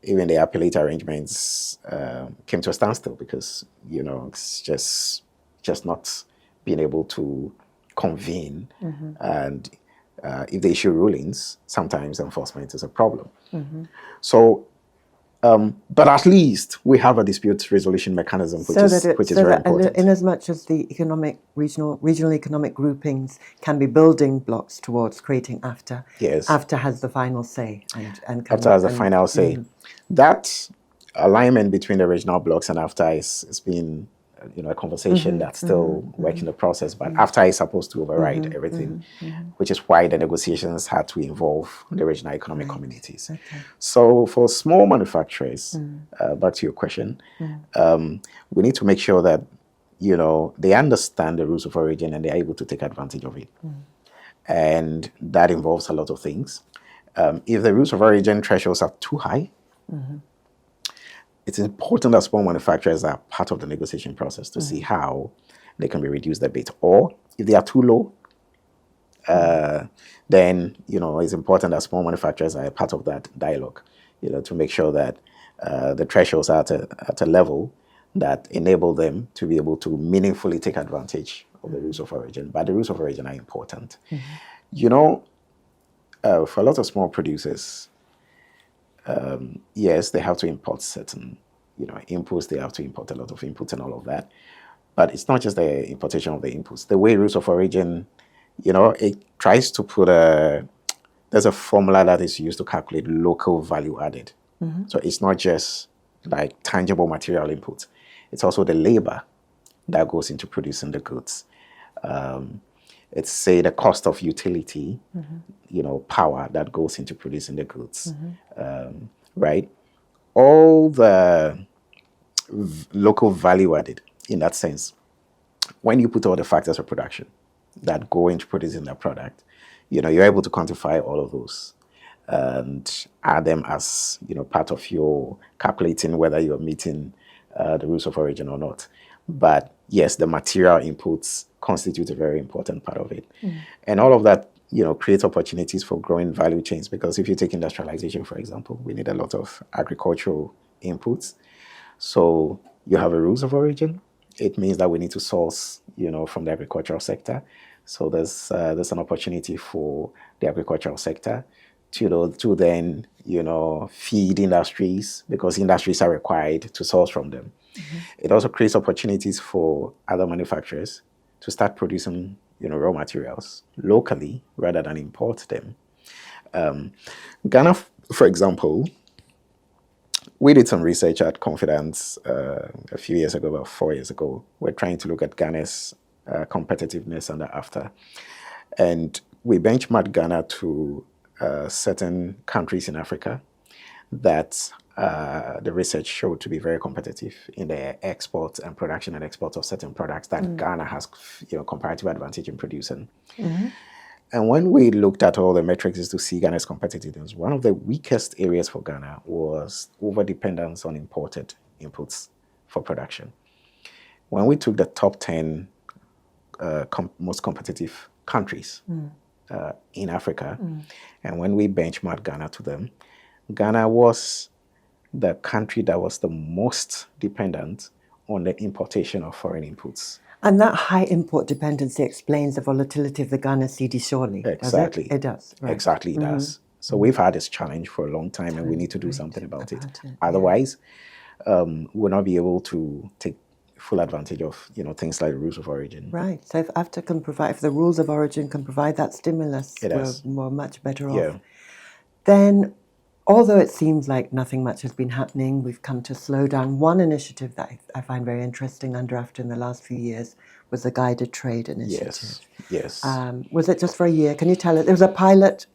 [SPEAKER 2] even the appellate arrangements came to a standstill because, it's just not being able to convene. And if they issue rulings, sometimes enforcement is a problem. So, but at least we have a dispute resolution mechanism, which is very important.
[SPEAKER 1] In as much as the regional economic groupings can be building blocks towards creating AFTA,
[SPEAKER 2] yes.
[SPEAKER 1] AFTA has the final say.
[SPEAKER 2] AFTA has the final say. That alignment between the regional blocks and AFTA is been a conversation that's still work in the process, but AFTA is supposed to override everything, which is why the negotiations had to involve the regional economic communities.
[SPEAKER 1] Okay.
[SPEAKER 2] So for small manufacturers, back to your question, we need to make sure that they understand the rules of origin and they're able to take advantage of it. And that involves a lot of things. If the rules of origin thresholds are too high, it's important that small manufacturers are part of the negotiation process to see how they can be reduced a bit. Or if they are too low, then it's important that small manufacturers are a part of that dialogue, to make sure that the thresholds are at a level that enable them to be able to meaningfully take advantage of the rules of origin. But the rules of origin are important. For a lot of small producers, yes, they have to import certain, inputs. They have to import a lot of inputs and all of that. But it's not just the importation of the inputs. The way rules of origin, it tries to put there's a formula that is used to calculate local value added. So it's not just like tangible material inputs. It's also the labor that goes into producing the goods. It's say the cost of utility, power that goes into producing the goods, right? All the local value added in that sense. When you put all the factors of production that go into producing the product, you're able to quantify all of those and add them as part of your calculating whether you're meeting the rules of origin or not. But yes, the material inputs constitute a very important part of it. And all of that, creates opportunities for growing value chains, because if you take industrialization, for example, we need a lot of agricultural inputs. So you have a rules of origin. It means that we need to source, from the agricultural sector. So there's an opportunity for the agricultural sector to then, feed industries, because industries are required to source from them. It also creates opportunities for other manufacturers to start producing, raw materials locally rather than import them. Ghana, for example, we did some research at Confidence a few years ago, about 4 years ago. We're trying to look at Ghana's competitiveness under AFTA. And we benchmarked Ghana to certain countries in Africa that the research showed to be very competitive in their exports and production and exports of certain products that Ghana has, comparative advantage in producing. And when we looked at all the metrics to see Ghana's competitiveness, one of the weakest areas for Ghana was over-dependence on imported inputs for production. When we took the top 10 most competitive countries in Africa, and when we benchmarked Ghana to them, Ghana was the country that was the most dependent on the importation of foreign inputs.
[SPEAKER 1] And that high import dependency explains the volatility of the Ghana cedi, surely.
[SPEAKER 2] Exactly.
[SPEAKER 1] Does it? It does. Right.
[SPEAKER 2] Exactly, it does. So we've had this challenge for a long time, and we need to do something about it. Otherwise, we'll not be able to take full advantage of things like the rules of origin.
[SPEAKER 1] Right. So if AFTA can provide, if the rules of origin can provide that stimulus, we're much better off. Then, although it seems like nothing much has been happening, we've come to slow down. One initiative that I find very interesting under AFTA in the last few years was the Guided Trade Initiative.
[SPEAKER 2] Yes.
[SPEAKER 1] Was it just for a year? Can you tell it? There was a pilot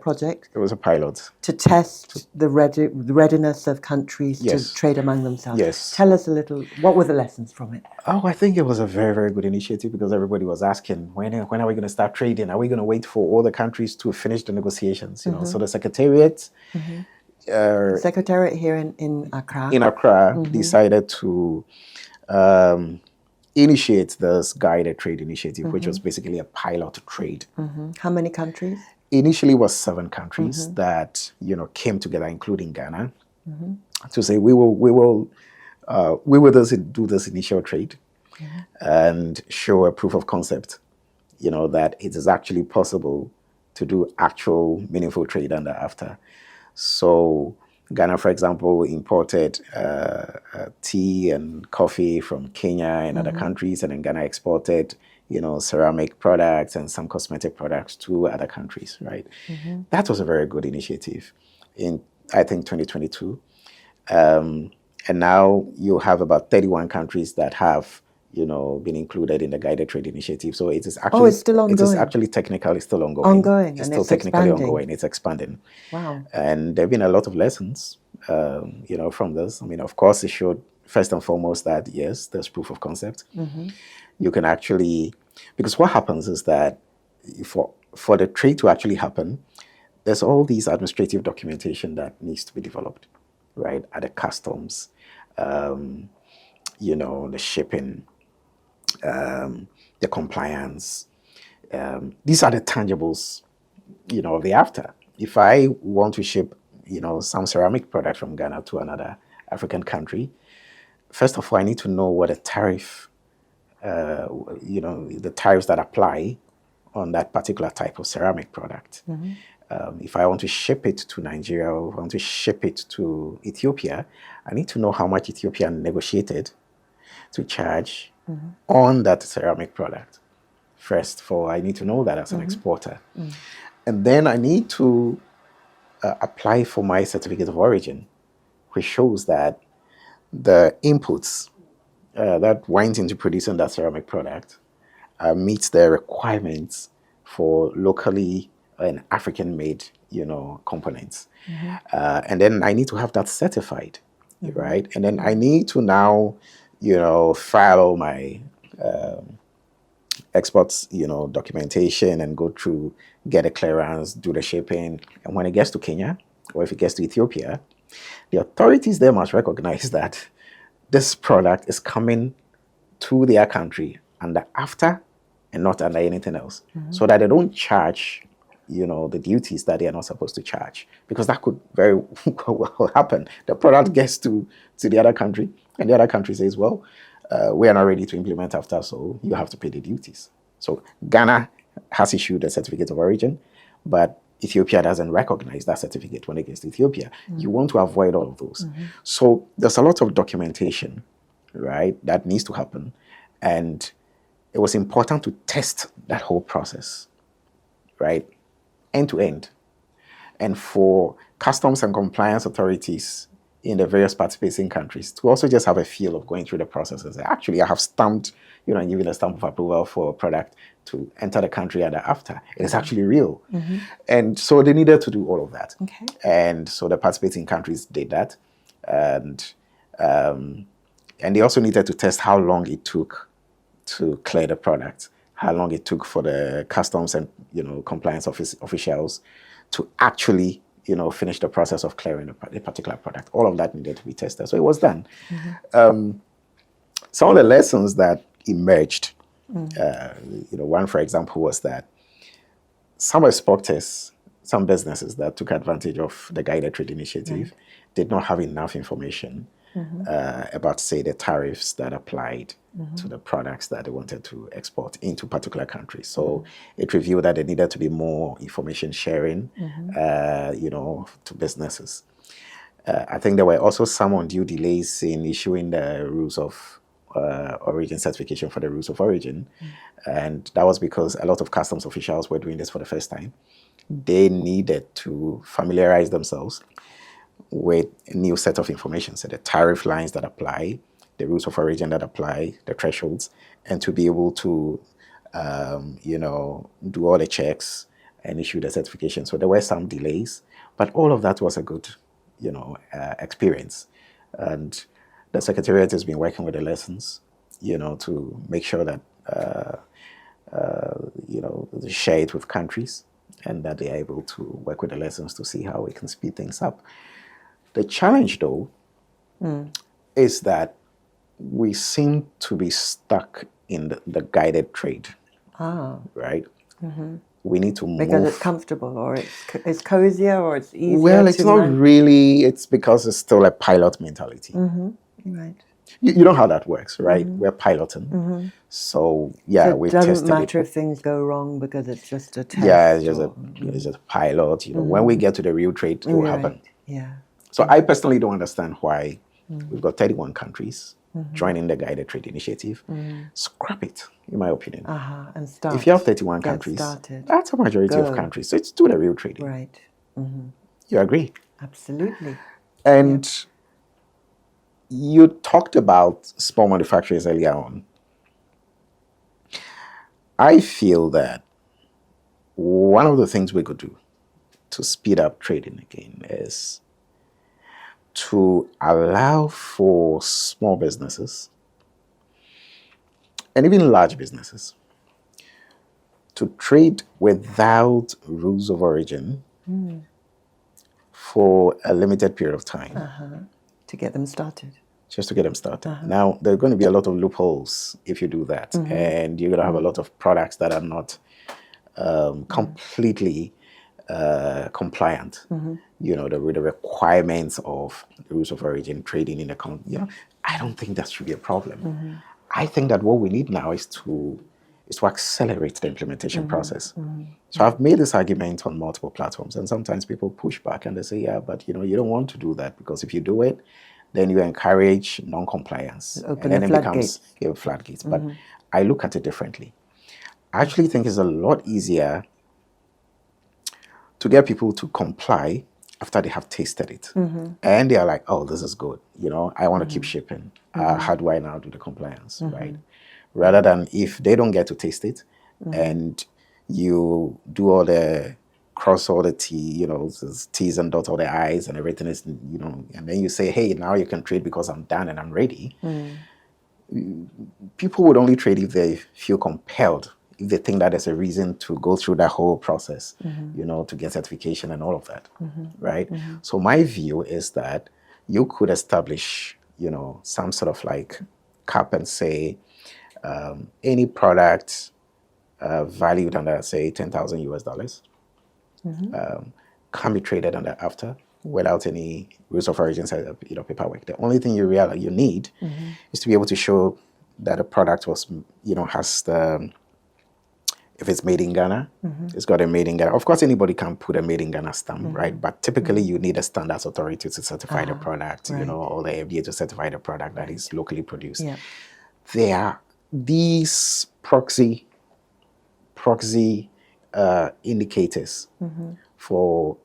[SPEAKER 1] project.
[SPEAKER 2] It was a pilot.
[SPEAKER 1] To test the readiness of countries to trade among themselves.
[SPEAKER 2] Yes.
[SPEAKER 1] Tell us a little, what were the lessons from it?
[SPEAKER 2] Oh, I think it was a very, very good initiative, because everybody was asking, when are we going to start trading? Are we going to wait for all the countries to finish the negotiations? So the Secretariat...
[SPEAKER 1] Secretariat here in Accra.
[SPEAKER 2] Decided to initiate this Guided Trade Initiative, which was basically a pilot trade.
[SPEAKER 1] How many countries?
[SPEAKER 2] Initially was 7 countries that came together, including Ghana, to say we will do this initial trade and show a proof of concept, that it is actually possible to do actual meaningful trade under AFTA. So Ghana, for example, imported tea and coffee from Kenya and other countries, and then Ghana exported, ceramic products and some cosmetic products to other countries, right? That was a very good initiative in, I think, 2022. And now you have about 31 countries that have, been included in the guided trade initiative. So it is actually,
[SPEAKER 1] it's still
[SPEAKER 2] it is
[SPEAKER 1] ongoing.
[SPEAKER 2] actually technically still ongoing.
[SPEAKER 1] Ongoing,
[SPEAKER 2] It's
[SPEAKER 1] and
[SPEAKER 2] still
[SPEAKER 1] it's
[SPEAKER 2] technically
[SPEAKER 1] expanding.
[SPEAKER 2] ongoing. It's expanding.
[SPEAKER 1] Wow.
[SPEAKER 2] And there have been a lot of lessons, from this. I mean, of course, it showed first and foremost that yes, there's proof of concept. You can actually, because what happens is that for the trade to actually happen, there's all these administrative documentation that needs to be developed, right? At the customs, the shipping, the compliance. These are the tangibles, of the after. If I want to ship, some ceramic product from Ghana to another African country, first of all, I need to know what the tariff, the tariffs that apply on that particular type of ceramic product. If I want to ship it to Nigeria or want to ship it to Ethiopia, I need to know how much Ethiopia negotiated to charge on that ceramic product. First of all, I need to know that as an exporter. And then I need to apply for my certificate of origin, which shows that the inputs that went into producing that ceramic product meets the requirements for locally and African-made, components. And then I need to have that certified, right? And then I need to now, file all my exports, documentation and go through, get a clearance, do the shipping. And when it gets to Kenya, or if it gets to Ethiopia, the authorities there must recognize that this product is coming to their country under AFTA and not under anything else, so that they don't charge, the duties that they are not supposed to charge, because that could very well happen. The product gets to the other country, and the other country says, well, we are not ready to implement AFTA, so you have to pay the duties. So Ghana has issued a certificate of origin, but Ethiopia doesn't recognize that certificate when it gets to Ethiopia. You want to avoid all of those. So there's a lot of documentation, right, that needs to happen. And it was important to test that whole process, right, end to end. And for customs and compliance authorities in the various participating countries to also just have a feel of going through the processes. Actually, I have stamped, and given a stamp of approval for a product to enter the country under AFTA. It is actually real. And so they needed to do all of that.
[SPEAKER 1] Okay.
[SPEAKER 2] And so the participating countries did that. And they also needed to test how long it took to clear the product, how long it took for the customs and, compliance officials to actually, finish the process of clearing a particular product. All of that needed to be tested. So it was done. Some of the lessons that emerged, one, for example, was that some exporters, some businesses that took advantage of the guided trade initiative did not have enough information about, say, the tariffs that applied to the products that they wanted to export into particular countries. So it revealed that there needed to be more information sharing, to businesses. I think there were also some undue delays in issuing the rules of origin certification for the rules of origin. And that was because a lot of customs officials were doing this for the first time. They needed to familiarize themselves with a new set of information, so the tariff lines that apply, the rules of origin that apply, the thresholds, and to be able to, do all the checks and issue the certification. So there were some delays, but all of that was a good, experience. And the Secretariat has been working with the lessons, to make sure that, they share it with countries and that they are able to work with the lessons to see how we can speed things up. The challenge, though, is that we seem to be stuck in the guided trade, right? We need to move.
[SPEAKER 1] Because it's comfortable, or it's cozier, or it's easier.
[SPEAKER 2] Well, it's not really. It's because it's still a pilot mentality.
[SPEAKER 1] Right.
[SPEAKER 2] You know how that works, right? We're piloting. So, yeah,
[SPEAKER 1] So
[SPEAKER 2] we've
[SPEAKER 1] it doesn't
[SPEAKER 2] tested
[SPEAKER 1] matter
[SPEAKER 2] it.
[SPEAKER 1] if things go wrong because it's just a test.
[SPEAKER 2] Yeah, it's just a pilot. When we get to the real trade, it will happen.
[SPEAKER 1] Yeah.
[SPEAKER 2] So I personally don't understand why we've got 31 countries joining the guided trade initiative. Scrap it, in my opinion.
[SPEAKER 1] And start.
[SPEAKER 2] If you have 31
[SPEAKER 1] Get
[SPEAKER 2] countries,
[SPEAKER 1] started.
[SPEAKER 2] that's a majority of countries. So it's do the real trading.
[SPEAKER 1] Right.
[SPEAKER 2] You agree?
[SPEAKER 1] Absolutely.
[SPEAKER 2] And you talked about small manufacturers earlier on. I feel that one of the things we could do to speed up trading again is to allow for small businesses and even large businesses to trade without rules of origin for a limited period of time.
[SPEAKER 1] To get them started.
[SPEAKER 2] Just to get them started. Now, there are going to be a lot of loopholes if you do that. And you're going to have a lot of products that are not completely compliant, with the requirements of the rules of origin trading in the country. I don't think that should be a problem. I think that what we need now is to accelerate the implementation process. So I've made this argument on multiple platforms, and sometimes people push back and they say, yeah, but you don't want to do that, because if you do it, then you encourage non-compliance.
[SPEAKER 1] Open
[SPEAKER 2] and then
[SPEAKER 1] the
[SPEAKER 2] it becomes floodgates. But I look at it differently. I actually think it's a lot easier to get people to comply after they have tasted it. And they are like, oh, this is good. I want to keep shipping. How do I now do the compliance, right? Rather than if they don't get to taste it and you do all the cross all the T's and dot all the I's and everything is, and then you say, hey, now you can trade because I'm done and I'm ready. People would only trade if they feel compelled, if they think that there's a reason to go through that whole process, to get certification and all of that, right? So my view is that you could establish, some sort of like cap and say, any product valued under, say, $10,000 US, can be traded under after without any rules of origin, paperwork. The only thing you need is to be able to show that a product was, has the, if it's made in Ghana, it's got a made in Ghana. Of course, anybody can put a made in Ghana stamp, right? But typically, you need a standards authority to certify the product,
[SPEAKER 1] right.
[SPEAKER 2] or the FDA to certify the product that is locally produced.
[SPEAKER 1] Yeah.
[SPEAKER 2] There are these proxy indicators for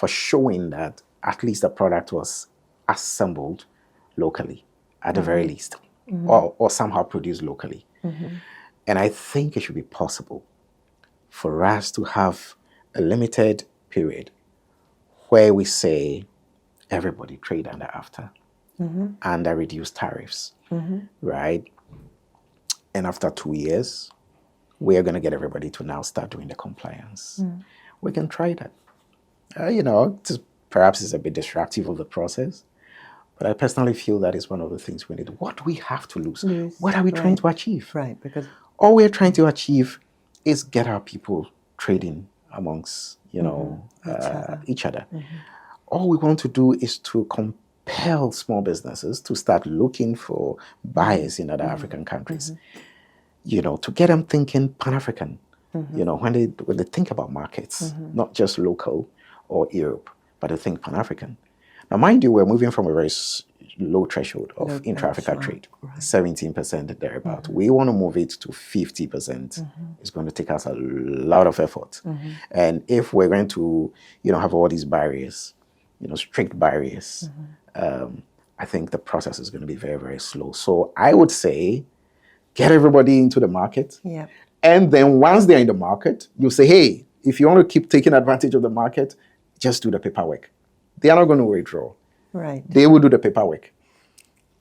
[SPEAKER 2] showing that at least the product was assembled locally, at the very least, or somehow produced locally. And I think it should be possible for us to have a limited period where we say everybody trade under after, under reduced tariffs, right? And after 2 years, we are going to get everybody to now start doing the compliance. We can try that. Perhaps it's a bit distractive of the process, but I personally feel that is one of the things we need. What do we have to lose? What are we trying to achieve?
[SPEAKER 1] Right, because
[SPEAKER 2] all we're trying to achieve is get our people trading amongst, each other. All we want to do is to compel small businesses to start looking for buyers in other African countries, to get them thinking Pan-African, when they think about markets, not just local or Europe, but they think Pan-African. Now, mind you, we're moving from a very low threshold of intra-Africa trade, 17% thereabout. We want to move it to 50%. It's going to take us a lot of effort. And if we're going to, have all these barriers, strict barriers, I think the process is going to be very, very slow. So I would say, get everybody into the market.
[SPEAKER 1] Yeah.
[SPEAKER 2] And then once they're in the market, you say, hey, if you want to keep taking advantage of the market, just do the paperwork. They are not going to withdraw.
[SPEAKER 1] Right.
[SPEAKER 2] They will do the paperwork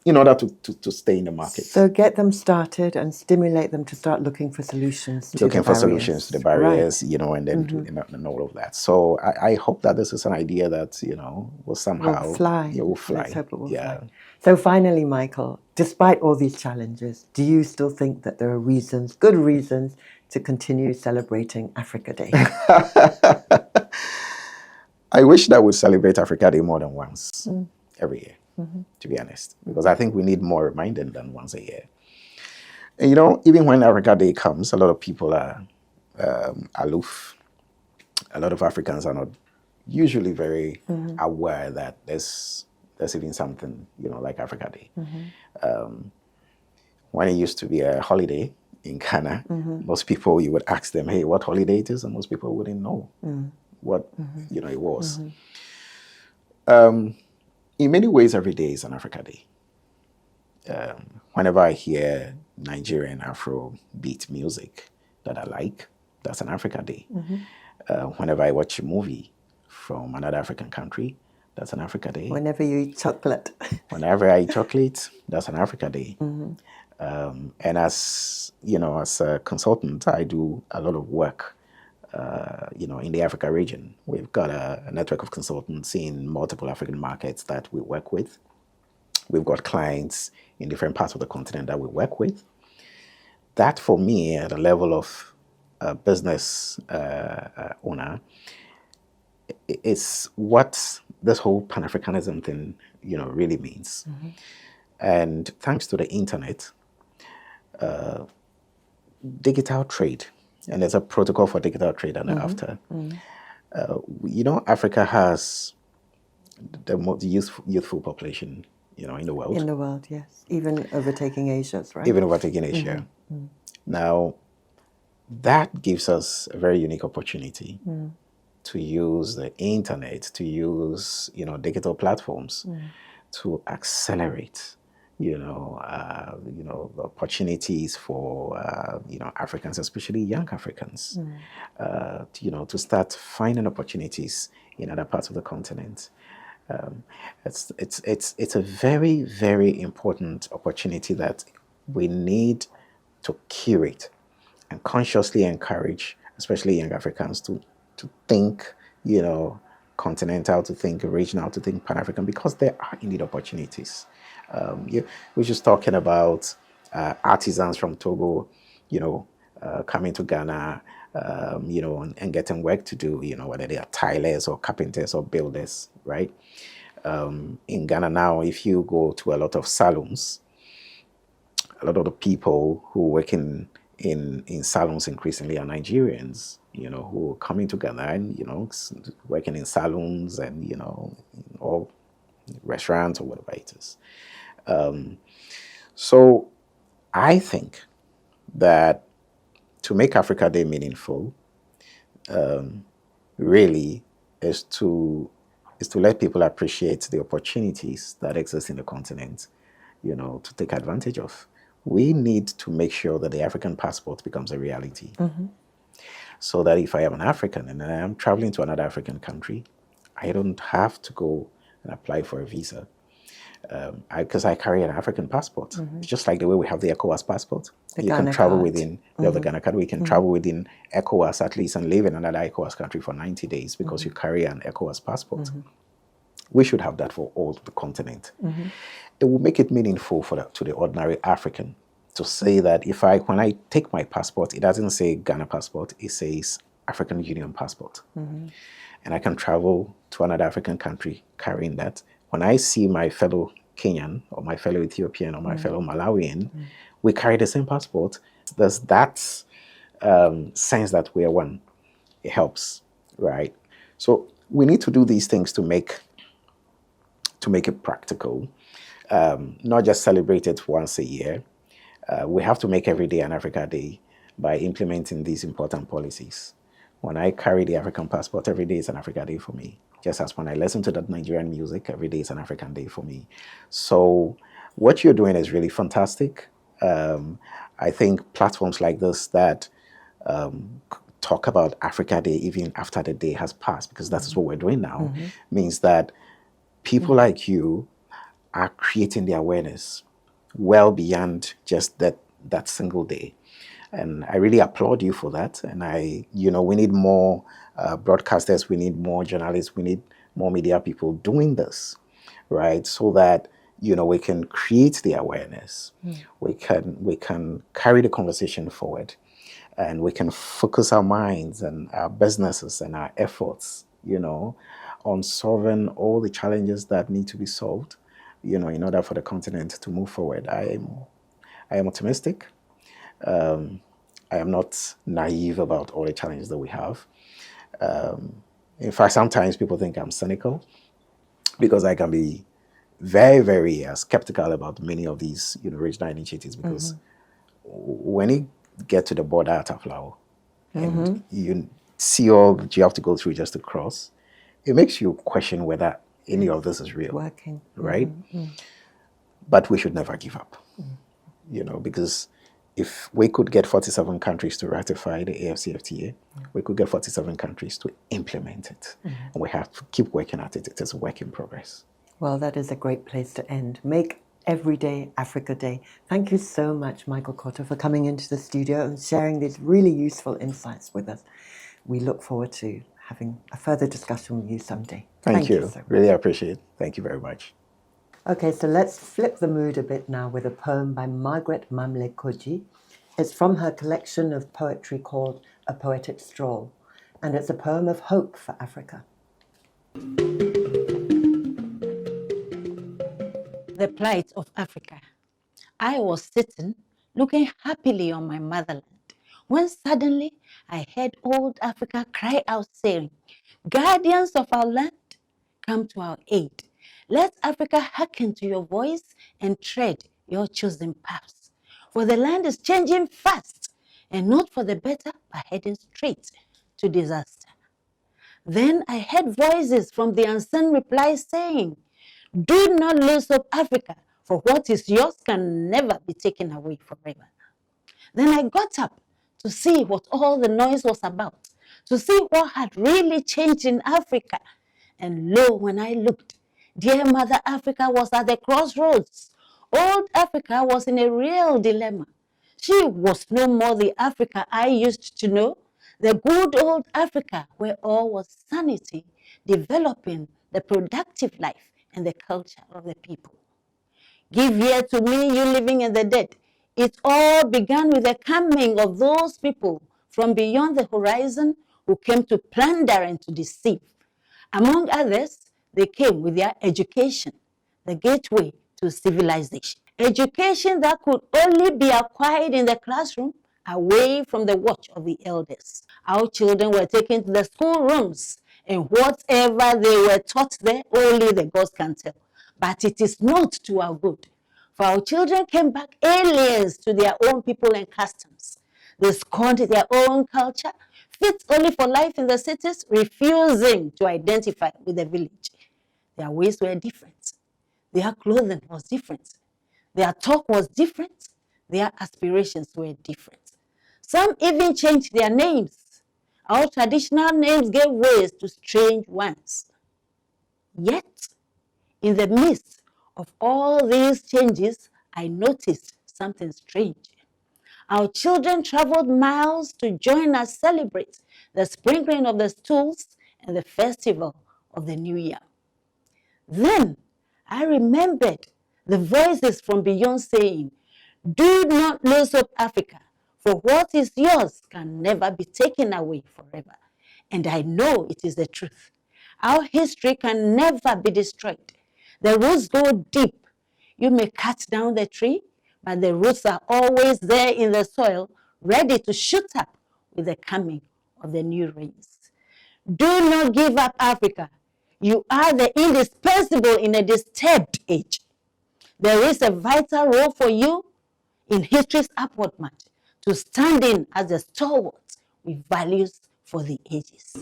[SPEAKER 2] in order to stay in the market.
[SPEAKER 1] So get them started and stimulate them to start looking for solutions to the barriers.
[SPEAKER 2] Solutions to the barriers, and then and all of that. So I hope that this is an idea that, will somehow...
[SPEAKER 1] Will fly.
[SPEAKER 2] It will fly.
[SPEAKER 1] Let's hope it will fly. So finally, Michael, despite all these challenges, do you still think that there are good reasons, to continue celebrating Africa Day?
[SPEAKER 2] I wish that we'd celebrate Africa Day more than once every year, to be honest, because I think we need more reminding than once a year. And even when Africa Day comes, a lot of people are aloof. A lot of Africans are not usually very aware that there's even something, like Africa Day. When it used to be a holiday in Ghana, most people, you would ask them, hey, what holiday it is? And most people wouldn't know what it was. In many ways, every day is an Africa Day. Whenever I hear Nigerian Afro beat music that I like, that's an Africa Day. Whenever I watch a movie from another African country, that's an Africa Day.
[SPEAKER 1] Whenever you eat chocolate.
[SPEAKER 2] Whenever I eat chocolate, that's an Africa Day. And as you know, as a consultant, I do a lot of work, in the Africa region. We've got a network of consultants in multiple African markets that we work with. We've got clients in different parts of the continent that we work with. That, for me, at a level of business owner, is what this whole Pan-Africanism thing, really means. And thanks to the internet, digital trade, and there's a protocol for digital trade and after. Africa has the most youthful population, in the world.
[SPEAKER 1] In the world, yes. Even overtaking Asia's, right?
[SPEAKER 2] Even overtaking Asia. Now, that gives us a very unique opportunity to use the internet, to use, digital platforms to accelerate, opportunities for, Africans, especially young Africans, to start finding opportunities in other parts of the continent. It's a very, very important opportunity that we need to curate and consciously encourage, especially young Africans, to think, continental, to think regional, to think Pan-African, because there are indeed opportunities. We're just talking about artisans from Togo, coming to Ghana, and getting work to do, whether they are tilers or carpenters or builders, right? In Ghana now, if you go to a lot of salons, a lot of the people who work in salons increasingly are Nigerians, who are coming together and, working in salons and, or restaurants or whatever it is. So I think that to make Africa Day meaningful, really is to let people appreciate the opportunities that exist in the continent, to take advantage of. We need to make sure that the African passport becomes a reality. So that if I am an African and I am traveling to another African country, I don't have to go and apply for a visa because I carry an African passport. It's just like the way we have the ECOWAS passport.
[SPEAKER 1] The
[SPEAKER 2] you
[SPEAKER 1] Ghana
[SPEAKER 2] can travel
[SPEAKER 1] card.
[SPEAKER 2] within the Ghana card. We can travel within ECOWAS at least and live in another ECOWAS country for 90 days because you carry an ECOWAS passport. We should have that for all the continent. It will make it meaningful to the ordinary African to say that when I take my passport, it doesn't say Ghana passport, it says African Union passport. And I can travel to another African country carrying that. When I see my fellow Kenyan or my fellow Ethiopian or my fellow Malawian, we carry the same passport. There's that sense that we are one. It helps, right? So we need to do these things to make it practical, not just celebrate it once a year. We have to make every day an Africa Day by implementing these important policies. When I carry the African passport, every day is an Africa Day for me. Just as when I listen to that Nigerian music, every day is an African Day for me. So what you're doing is really fantastic. I think platforms like this that talk about Africa Day even after the day has passed, because that is what we're doing now, means that people like you are creating the awareness well beyond just that single day. And I really applaud you for that. And we need more broadcasters, we need more journalists, we need more media people doing this, right? So that, we can create the awareness. We can carry the conversation forward, and we can focus our minds and our businesses and our efforts, on solving all the challenges that need to be solved, in order for the continent to move forward. I am optimistic. I am not naive about all the challenges that we have. In fact, sometimes people think I'm cynical because I can be very, very skeptical about many of these regional initiatives, because when you get to the border at Aflao and you see all that you have to go through just to cross, it makes you question whether any of this is real.
[SPEAKER 1] Working.
[SPEAKER 2] Right? But we should never give up, because if we could get 47 countries to ratify the AFCFTA, we could get 47 countries to implement it. And we have to keep working at it. It is a work in progress.
[SPEAKER 1] Well, that is a great place to end. Make every day Africa Day. Thank you so much, Michael Cotto, for coming into the studio and sharing these really useful insights with us. We look forward to having a further discussion with you someday.
[SPEAKER 2] Thank you.
[SPEAKER 1] So much.
[SPEAKER 2] Really appreciate it. Thank you very much.
[SPEAKER 1] Okay, so let's flip the mood a bit now with a poem by Margaret Mamle Koji. It's from her collection of poetry called A Poetic Stroll, and it's a poem of hope for Africa.
[SPEAKER 3] The plight of Africa. I was sitting, looking happily on my motherland, when suddenly I heard old Africa cry out saying, "Guardians of our land, come to our aid. Let Africa hearken to your voice and tread your chosen paths. For the land is changing fast, and not for the better, but heading straight to disaster." Then I heard voices from the unseen reply saying, "Do not lose hope, Africa, for what is yours can never be taken away forever." Then I got up to see what all the noise was about, to see what had really changed in Africa. And lo, when I looked, dear Mother Africa was at the crossroads. Old Africa was in a real dilemma. She was no more the Africa I used to know, the good old Africa where all was sanity, developing the productive life and the culture of the people. Give ear to me, you living in the dead. It all began with the coming of those people from beyond the horizon who came to plunder and to deceive. Among others, they came with their education, the gateway to civilization. Education that could only be acquired in the classroom, away from the watch of the elders. Our children were taken to the schoolrooms, and whatever they were taught there, only the gods can tell. But it is not to our good. For our children came back aliens to their own people and customs. They scorned their own culture, fit only for life in the cities, refusing to identify with the village. Their ways were different. Their clothing was different. Their talk was different. Their aspirations were different. Some even changed their names. Our traditional names gave way to strange ones. Yet, in the midst of all these changes, I noticed something strange. Our children traveled miles to join us celebrate the sprinkling of the stools and the festival of the New Year. Then I remembered the voices from beyond saying, "Do not lose hope, Africa, for what is yours can never be taken away forever." And I know it is the truth. Our history can never be destroyed. The roots go deep. You may cut down the tree, but the roots are always there in the soil, ready to shoot up with the coming of the new rains. Do not give up, Africa. You are the indispensable in a disturbed age. There is a vital role for you in history's upward march to stand in as a stalwart with values for the ages.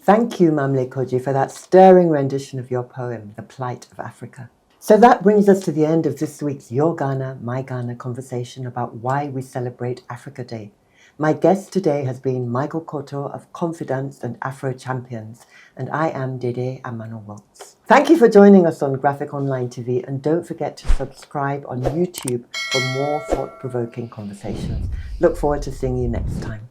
[SPEAKER 1] Thank you, Mamle Koji, for that stirring rendition of your poem, The Plight of Africa. So that brings us to the end of this week's Your Ghana, My Ghana conversation about why we celebrate Africa Day. My guest today has been Michael Cotto of Confidence and Afro Champions, and I am Dede Amano Waltz. Thank you for joining us on Graphic Online TV, and don't forget to subscribe on YouTube for more thought-provoking conversations. Look forward to seeing you next time.